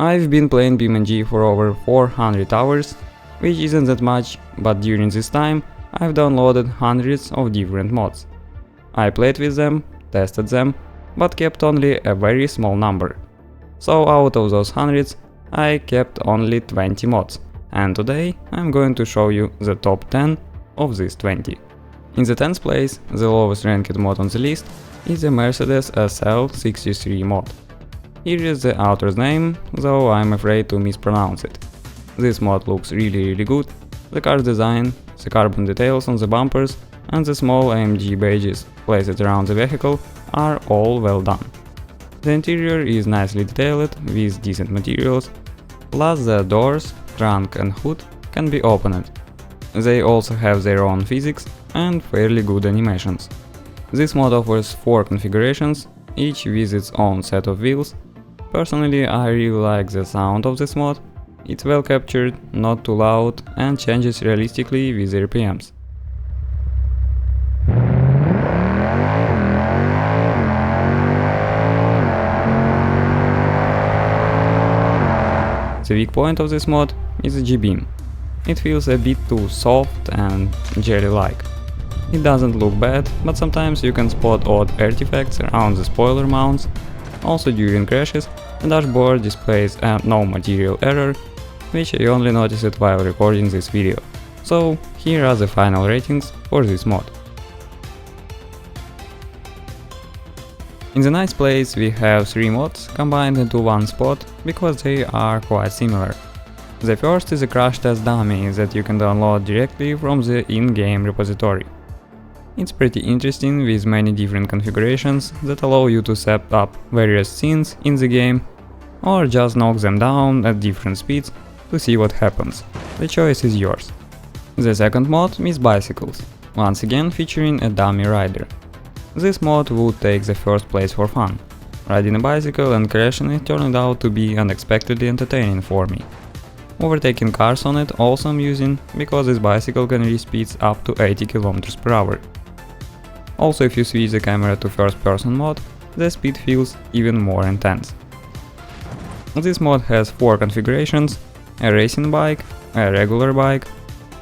I've been playing BeamNG for over 400 hours, which isn't that much, but during this time I've downloaded hundreds of different mods. I played with them, tested them, but kept only a very small number. So out of those hundreds, I kept only 20 mods, and today I'm going to show you the top 10 of these 20. In the 10th place, the lowest ranked mod on the list is the Mercedes SL63 mod. Here is the author's name, though I'm afraid to mispronounce it. This mod looks really good, the car's design, the carbon details on the bumpers and the small AMG badges placed around the vehicle are all well done. The interior is nicely detailed with decent materials, plus the doors, trunk and hood can be opened. They also have their own physics and fairly good animations. This mod offers 4 configurations, each with its own set of wheels. Personally, I really like the sound of this mod. It's well captured, not too loud and changes realistically with the RPMs. The weak point of this mod is Jbeam. It feels a bit too soft and jelly-like. It doesn't look bad, but sometimes you can spot odd artifacts around the spoiler mounts. Also during crashes, the dashboard displays a no material error, which I only noticed while recording this video. So here are the final ratings for this mod. In the ninth place we have 3 mods combined into one spot because they are quite similar. The first is a crashtest dummy that you can download directly from the in-game repository. It's pretty interesting with many different configurations that allow you to set up various scenes in the game or just knock them down at different speeds to see what happens. The choice is yours. The second mod is bicycles, once again featuring a dummy rider. This mod would take the first place for fun. Riding a bicycle and crashing it turned out to be unexpectedly entertaining for me. Overtaking cars on it also amusing, because this bicycle can reach speeds up to 80 km per hour. Also, if you switch the camera to first person mode, the speed feels even more intense. This mod has 4 configurations: a racing bike, a regular bike,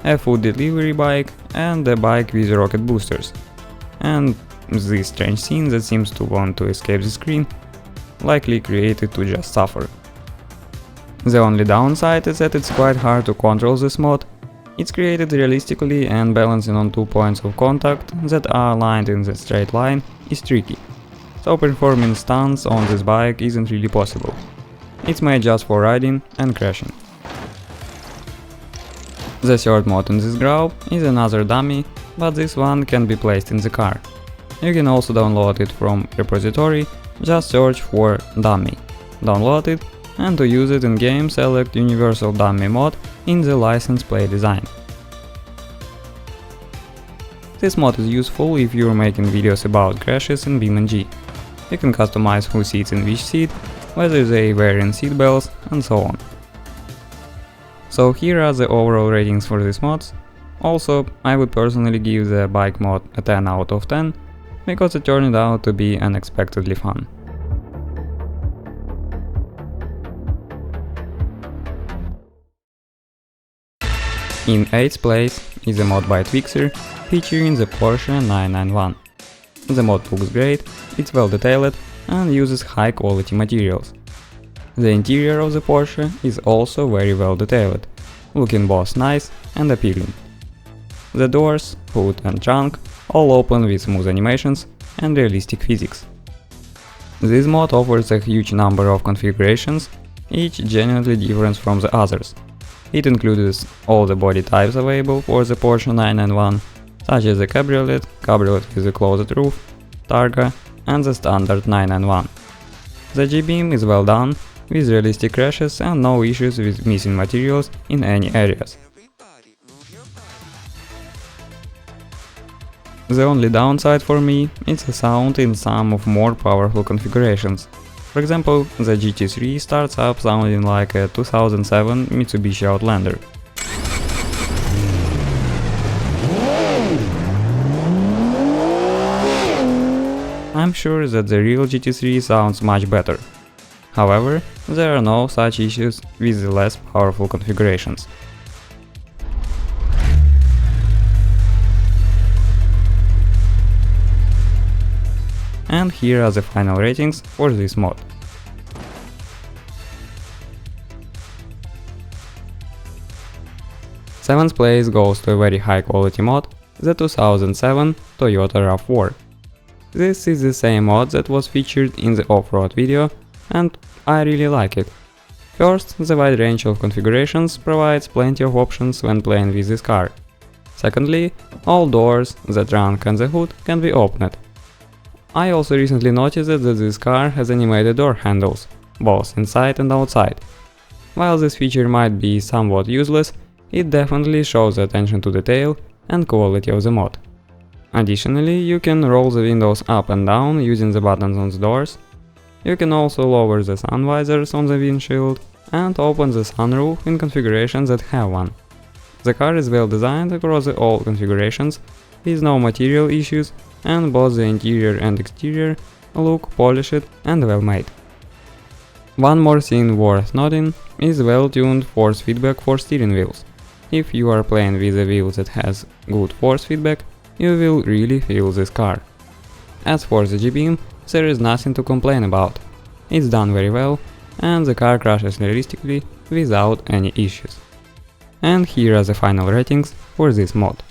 a food delivery bike and a bike with rocket boosters. And this strange scene that seems to want to escape the screen, likely created to just suffer. The only downside is that it's quite hard to control this mod. It's created realistically and balancing on 2 points of contact that are aligned in the straight line is tricky, so performing stunts on this bike isn't really possible. It's made just for riding and crashing. The third mod in this group is another dummy, but this one can be placed in the car. You can also download it from repository, just search for dummy, download it, and to use it in game select universal dummy mod in the license plate design. This mod is useful if you're making videos about crashes in BeamNG. You can customize who sits in which seat, whether they wearing seatbelts and so on. So here are the overall ratings for these mods. Also, I would personally give the bike mod a 10 out of 10, because it turned out to be unexpectedly fun. In 8th place is a mod by Twixer featuring the Porsche 991. The mod looks great, it's well detailed and uses high quality materials. The interior of the Porsche is also very well detailed, looking both nice and appealing. The doors, hood and trunk all open with smooth animations and realistic physics. This mod offers a huge number of configurations, each genuinely different from the others. It includes all the body types available for the Porsche 991, such as the cabriolet, cabriolet with a closed roof, Targa and the standard 991. The Jbeam is well done, with realistic crashes and no issues with missing materials in any areas. The only downside for me is the sound in some of more powerful configurations. For example, the GT3 starts up sounding like a 2007 Mitsubishi Outlander. I'm sure that the real GT3 sounds much better. However, there are no such issues with the less powerful configurations. And here are the final ratings for this mod. 7th place goes to a very high quality mod, the 2007 Toyota RAV4. This is the same mod that was featured in the off-road video, and I really like it. First, the wide range of configurations provides plenty of options when playing with this car. Secondly, all doors, the trunk and the hood can be opened. I also recently noticed that this car has animated door handles, both inside and outside. While this feature might be somewhat useless, it definitely shows attention to detail and quality of the mod. Additionally, you can roll the windows up and down using the buttons on the doors. You can also lower the sun visors on the windshield and open the sunroof in configurations that have one. The car is well designed across all configurations, with no material issues, and both the interior and exterior look polished and well made. One more thing worth noting is well-tuned force feedback for steering wheels. If you are playing with a wheel that has good force feedback, you will really feel this car. As for the Jbeam, there is nothing to complain about. It's done very well, and the car crashes realistically without any issues. And here are the final ratings for this mod.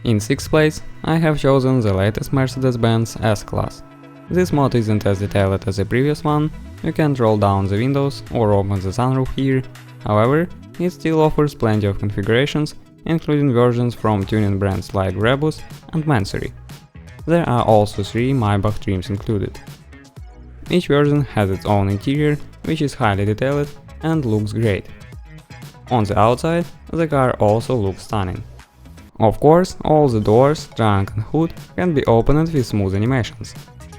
In 6th place, I have chosen the latest Mercedes-Benz S-Class. This mod isn't as detailed as the previous one, you can't roll down the windows or open the sunroof here, however, it still offers plenty of configurations, including versions from tuning brands like Rebus and Mansory. There are also 3 Maybach trims included. Each version has its own interior, which is highly detailed and looks great. On the outside, the car also looks stunning. Of course, all the doors, trunk and hood can be opened with smooth animations.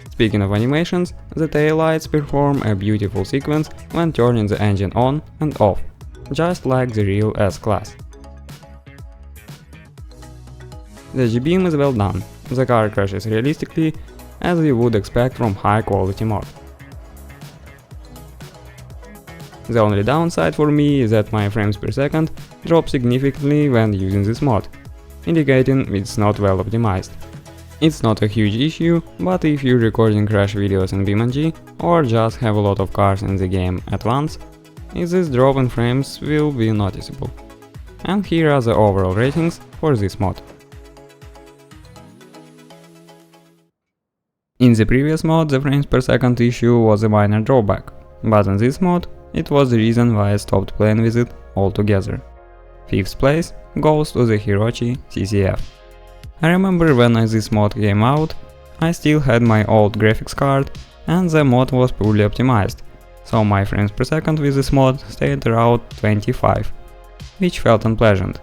Speaking of animations, the taillights perform a beautiful sequence when turning the engine on and off, just like the real S-Class. The Jbeam is well done, the car crashes realistically, as you would expect from high quality mod. The only downside for me is that my frames per second drop significantly when using this mod, indicating it's not well optimized. It's not a huge issue, but if you're recording crash videos in BeamNG or just have a lot of cars in the game at once, this drop in frames will be noticeable. And here are the overall ratings for this mod. In the previous mod, the frames per second issue was a minor drawback, but in this mod, it was the reason why I stopped playing with it altogether. 5th place goes to the Hirochi CCF. I remember when this mod came out, I still had my old graphics card and the mod was poorly optimized, so my frames per second with this mod stayed around 25, which felt unpleasant.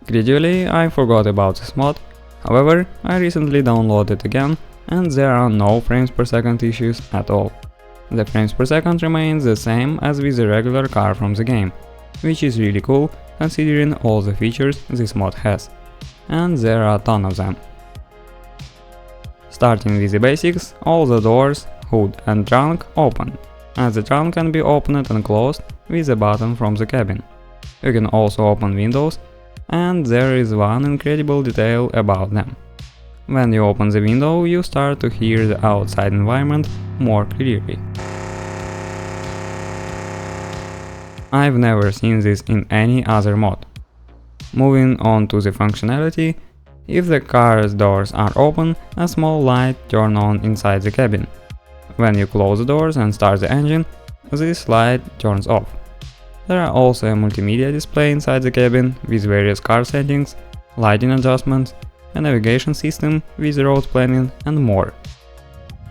Gradually I forgot about this mod, however I recently downloaded it again and there are no frames per second issues at all. The frames per second remains the same as with the regular car from the game, which is really cool considering all the features this mod has. And there are a ton of them. Starting with the basics, all the doors, hood and trunk open, and the trunk can be opened and closed with a button from the cabin. You can also open windows, and there is one incredible detail about them. When you open the window, you start to hear the outside environment more clearly. I've never seen this in any other mod. Moving on to the functionality, if the car's doors are open, a small light turns on inside the cabin. When you close the doors and start the engine, this light turns off. There are also a multimedia display inside the cabin with various car settings, lighting adjustments, a navigation system with road planning and more.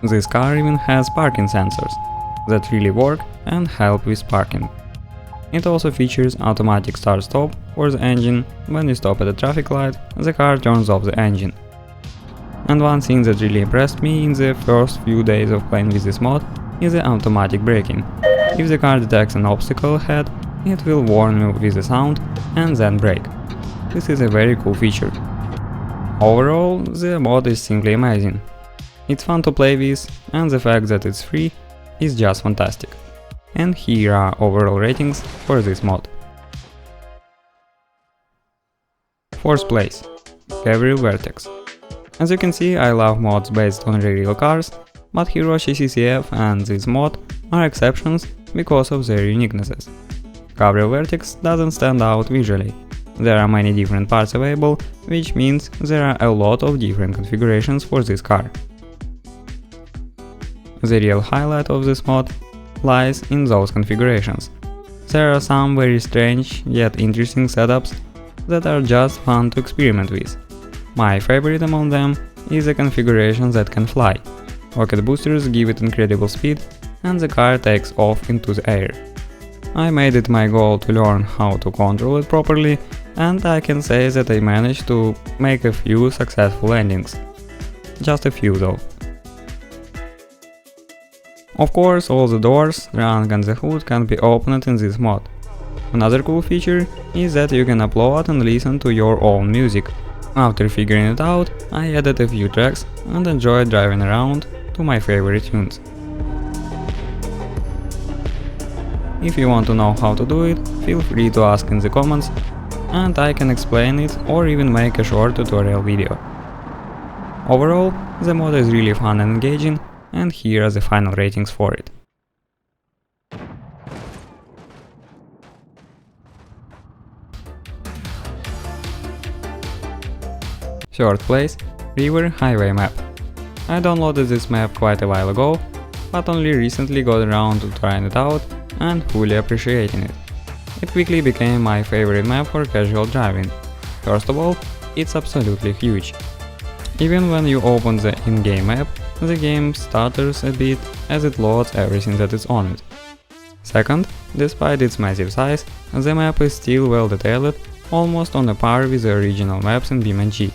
This car even has parking sensors that really work and help with parking. It also features automatic start-stop for the engine. When you stop at a traffic light, the car turns off the engine. And one thing that really impressed me in the first few days of playing with this mod is the automatic braking. If the car detects an obstacle ahead, it will warn you with a sound and then brake. This is a very cool feature. Overall, the mod is simply amazing. It's fun to play with, and the fact that it's free is just fantastic. And here are overall ratings for this mod. 4th place, Gavril Vertex. As you can see, I love mods based on real cars, but Hirochi CCF and this mod are exceptions because of their uniquenesses. Gavril Vertex doesn't stand out visually. There are many different parts available, which means there are a lot of different configurations for this car. The real highlight of this mod lies in those configurations. There are some very strange yet interesting setups that are just fun to experiment with. My favorite among them is the configuration that can fly. Rocket boosters give it incredible speed and the car takes off into the air. I made it my goal to learn how to control it properly, and I can say that I managed to make a few successful landings. Just a few though. Of course, all the doors, trunk and the hood can be opened in this mod. Another cool feature is that you can upload and listen to your own music. After figuring it out, I added a few tracks and enjoyed driving around to my favorite tunes. If you want to know how to do it, feel free to ask in the comments, and I can explain it or even make a short tutorial video. Overall, the mod is really fun and engaging, and here are the final ratings for it. Third place, River Highway map. I downloaded this map quite a while ago, but only recently got around to trying it out and fully appreciating it. It quickly became my favorite map for casual driving. First of all, it's absolutely huge. Even when you open the in-game map, the game stutters a bit as it loads everything that is on it. Second, despite its massive size, the map is still well detailed, almost on a par with the original maps in BeamNG.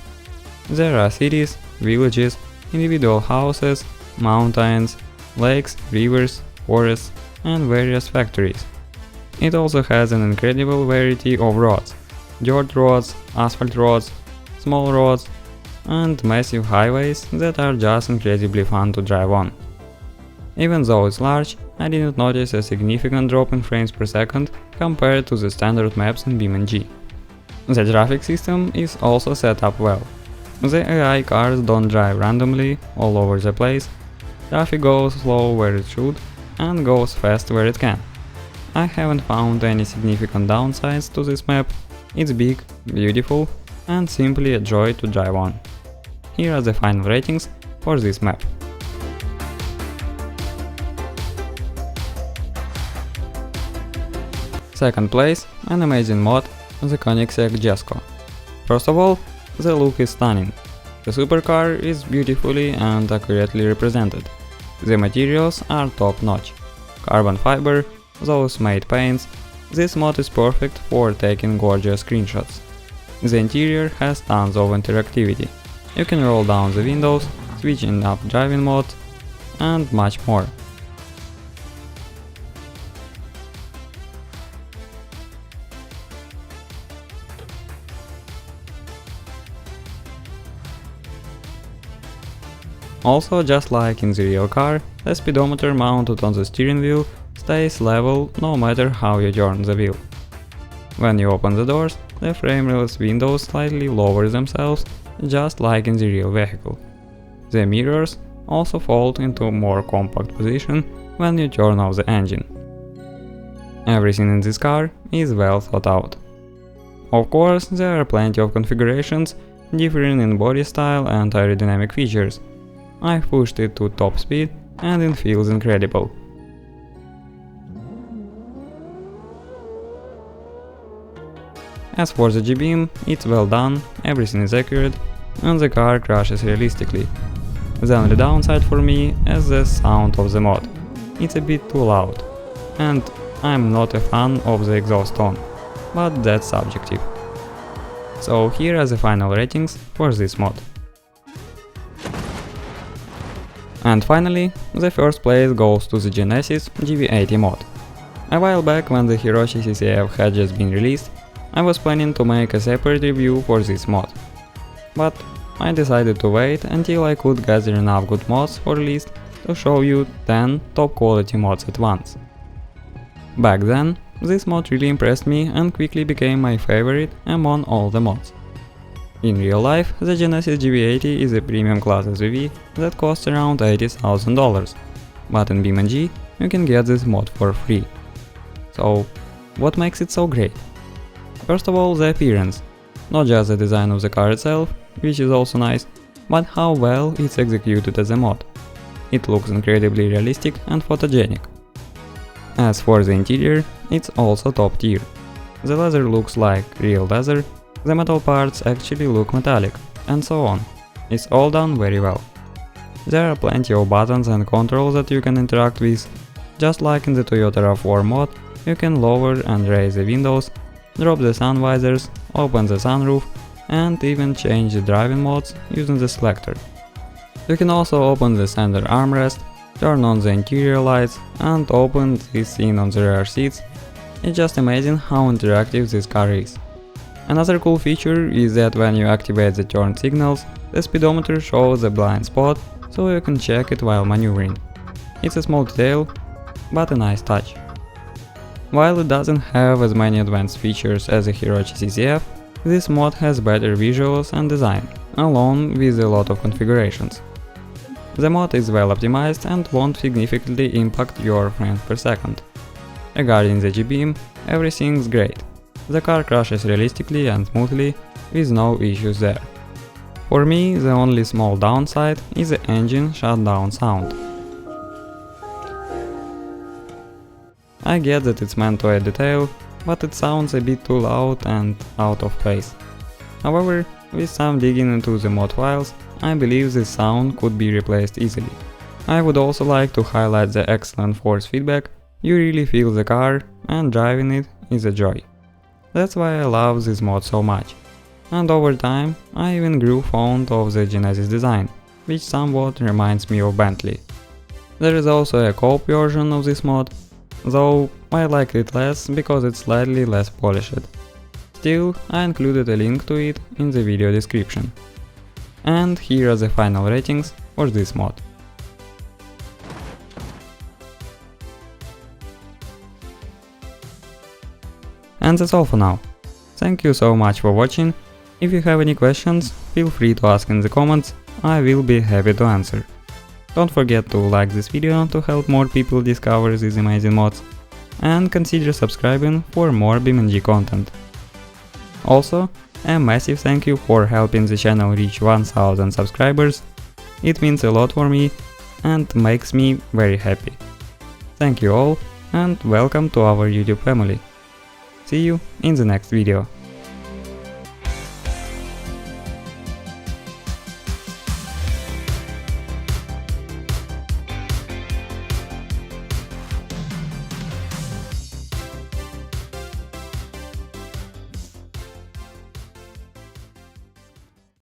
There are cities, villages, individual houses, mountains, lakes, rivers, forests, and various factories. It also has an incredible variety of roads: dirt roads, asphalt roads, small roads, and massive highways that are just incredibly fun to drive on. Even though it's large, I didn't notice a significant drop in frames per second compared to the standard maps in BeamNG. The traffic system is also set up well. The AI cars don't drive randomly all over the place, traffic goes slow where it should and goes fast where it can. I haven't found any significant downsides to this map. It's big, beautiful, and simply a joy to drive on. Here are the final ratings for this map. Second place, an amazing mod, the Koenigseggmods. First of all, the look is stunning. The supercar is beautifully and accurately represented. The materials are top notch. Carbon fiber, those matte paints, this mod is perfect for taking gorgeous screenshots. The interior has tons of interactivity. You can roll down the windows, switching up driving modes, and much more. Also, just like in the real car, the speedometer mounted on the steering wheel stays level no matter how you turn the wheel. When you open the doors, the frameless windows slightly lower themselves, just like in the real vehicle. The mirrors also fold into a more compact position when you turn off the engine. Everything in this car is well thought out. Of course, there are plenty of configurations, differing in body style and aerodynamic features. I've pushed it to top speed and it feels incredible. As for the Jbeam, it's well done, everything is accurate, and the car crashes realistically. The only downside for me is the sound of the mod. It's a bit too loud, and I'm not a fan of the exhaust tone, but that's subjective. So here are the final ratings for this mod. And finally, the first place goes to the Genesis GV80 mod. A while back, when the Hirochi CCF had just been released, I was planning to make a separate review for this mod. But I decided to wait until I could gather enough good mods for a list to show you 10 top quality mods at once. Back then, this mod really impressed me and quickly became my favorite among all the mods. In real life, the Genesis GV80 is a premium class SUV that costs around $80,000, but in BeamNG you can get this mod for free. So, what makes it so great? First of all, the appearance. Not just the design of the car itself, which is also nice, but how well it's executed as a mod. It looks incredibly realistic and photogenic. As for the interior, it's also top tier. The leather looks like real leather, the metal parts actually look metallic, and so on. It's all done very well. There are plenty of buttons and controls that you can interact with. Just like in the Toyota RAV4 mod, you can lower and raise the windows, drop the sun visors, open the sunroof, and even change the driving modes using the selector. You can also open the center armrest, turn on the interior lights, and open the scene on the rear seats. It's just amazing how interactive this car is. Another cool feature is that when you activate the turn signals, the speedometer shows a blind spot, so you can check it while maneuvering. It's a small detail, but a nice touch. While it doesn't have as many advanced features as the Hirochi CCF, this mod has better visuals and design, along with a lot of configurations. The mod is well optimized and won't significantly impact your frames per second. Regarding the Jbeam, everything's great. The car crashes realistically and smoothly, with no issues there. For me, the only small downside is the engine shutdown sound. I get that it's meant to add detail, but it sounds a bit too loud and out of place. However, with some digging into the mod files, I believe this sound could be replaced easily. I would also like to highlight the excellent force feedback. You really feel the car, and driving it is a joy. That's why I love this mod so much. And over time, I even grew fond of the Genesis design, which somewhat reminds me of Bentley. There is also a co-op version of this mod, though I like it less because it's slightly less polished. Still, I included a link to it in the video description. And here are the final ratings for this mod. And that's all for now. Thank you so much for watching. If you have any questions, feel free to ask in the comments, I will be happy to answer. Don't forget to like this video to help more people discover these amazing mods, and consider subscribing for more BeamNG content. Also, a massive thank you for helping the channel reach 1000 subscribers. It means a lot for me and makes me very happy. Thank you all and welcome to our YouTube family. See you in the next video.